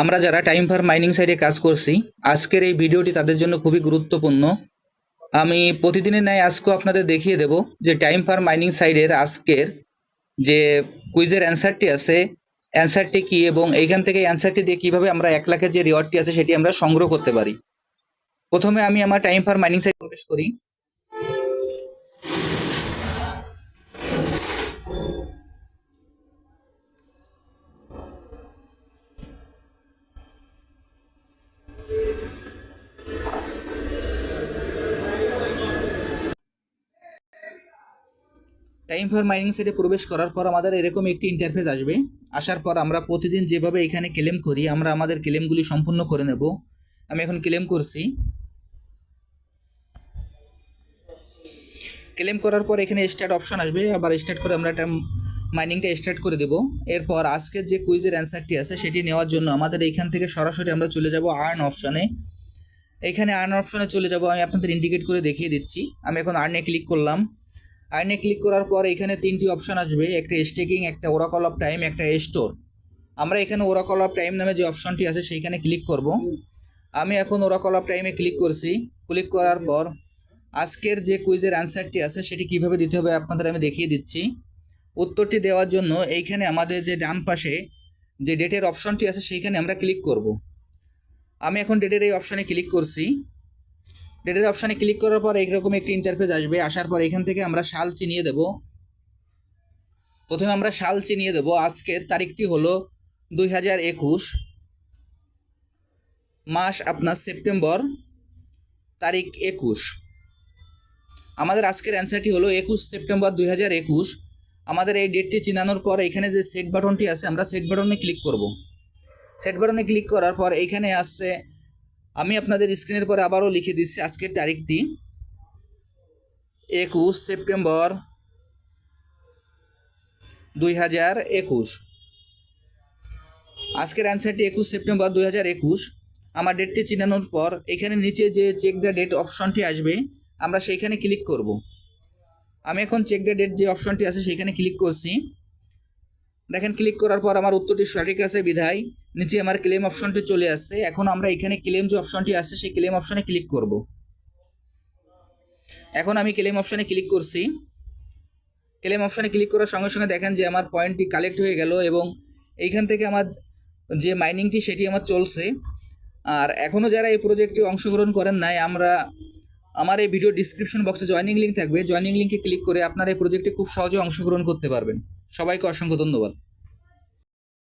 আমরা যারা time fur mining সাইটে কাজ করছি, আজকের এই ভিডিওটি তাদের জন্য খুবই গুরুত্বপূর্ণ। আমি প্রতিদিনের ন্যায় আজকেও আপনাদের দেখিয়ে দেব যে টাইম ফার মাইনিং সাইটের আজকের যে কুইজের অ্যান্সারটি আছে, অ্যান্সারটি কি এবং এইখান থেকে অ্যান্সারটি দিয়ে কিভাবে আমরা 1 লাখের যে রিওয়ার্ডটি আছে সেটি আমরা সংগ্রহ করতে পারি। প্রথমে আমি আমার টাইম ফার মাইনিং সাইটে প্রবেশ করি। টাইম ফর মাইনিং সাইটে প্রবেশ করার পর আমাদের এরকম একটি ইন্টারফেস আসবে। আসার পর আমরা প্রতিদিন যেভাবে এখানে ক্লেম করি, আমরা আমাদের ক্লেমগুলি সম্পূর্ণ করে নেব। আমি এখন ক্লেম করছি। ক্লেম করার পর এখানে স্টার্ট অপশন আসবে, আবার স্টার্ট করে আমরা এটা মাইনিংটা স্টার্ট করে দেব। এরপর আজকের যে কুইজের অ্যান্সারটি আছে সেটি নেওয়ার জন্য আমাদের এইখান থেকে সরাসরি আমরা চলে যাব আর্ন অপশনে। এখানে আর্ন অপশনে চলে যাব, আমি আপনাদের ইন্ডিকেট করে দেখিয়ে দিচ্ছি। আমি এখন আর্নে ক্লিক করলাম। আর্নে ক্লিক করার পর এখানে 3টি অপশন আসবে, একটা স্টেকিং, একটা ওরাকল অফ টাইম, একটা স্টোর। আমরা এখানে ওরাকল অফ টাইম নামে যে অপশনটি আছে সেইখানে ক্লিক করব। আমি এখন ওরাকল অফ টাইমে ক্লিক করছি। ক্লিক করার পর আজকের যে কুইজের অ্যান্সারটি আছে সেটি কিভাবে দিতে হবে আপনাদের আমি দেখিয়ে দিচ্ছি। উত্তরটি দেওয়ার জন্য এইখানে আমাদের যে ডান পাশে যে ডেটের অপশনটি আছে সেইখানে আমরা ক্লিক করব। আমি এখন ডেটের এই অপশনে ক্লিক করছি। ডেটের অপশনে ক্লিক করার পর এইরকম একটি ইন্টারফেস আসবে। আসার পর এখান থেকে আমরা সাল চিনিয়ে দেব। প্রথমে আমরা সাল চিনিয়ে দেব। আজকের তারিখটি হলো 2021, মাস আপনার সেপ্টেম্বর, তারিখ 21। আমাদের আজকের অ্যান্সারটি হলো 21 সেপ্টেম্বর 2021। আমাদের এই ডেটটি চিনানোর পর এখানে যে সেট বাটনটি আছে আমরা সেট বাটনে ক্লিক করব। সেট বাটনে ক্লিক করার পর এইখানে আসছে, আমি আপনাদের স্ক্রিনের পরে আবারও লিখে দিচ্ছি আজকের তারিখটি 21 সেপ্টেম্বর 2021। আজকের অ্যান্সারটি 21 সেপ্টেম্বর 2021। আমার ডেটটি চিনানোর পর এখানে নিচে যে চেক দ্য ডেট অপশনটি আসবে আমরা সেইখানে ক্লিক করব। আমি এখন চেক দ্য ডেট যে অপশনটি আছে সেইখানে ক্লিক করছি। দেখেন, ক্লিক করার পর আমার উত্তরটি সঠিক আছে বিধায় নিচে আমার ক্লেম অপশনটি চলে আসছে। এখন আমরা এখানে ক্লেম যে অপশনটি আছে সেই ক্লেম অপশনে ক্লিক করব। এখন আমি ক্লেম অপশনে ক্লিক করছি। ক্লেম অপশনে ক্লিক করার সঙ্গে সঙ্গে দেখেন যে আমার পয়েন্টটি কালেক্ট হয়ে গেল এবং এইখান থেকে আমার যে মাইনিংটি সেটি আমার চলছে। আর এখনও যারা এই প্রজেক্টে অংশগ্রহণ করেন নাই, আমার এই ভিডিও ডিসক্রিপশন বক্সে জয়েনিং লিঙ্ক থাকবে। জয়েনিং লিঙ্কে ক্লিক করে আপনারা এই প্রজেক্টে খুব সহজে অংশগ্রহণ করতে পারবেন। সবাইকে অসংখ্য ধন্যবাদ।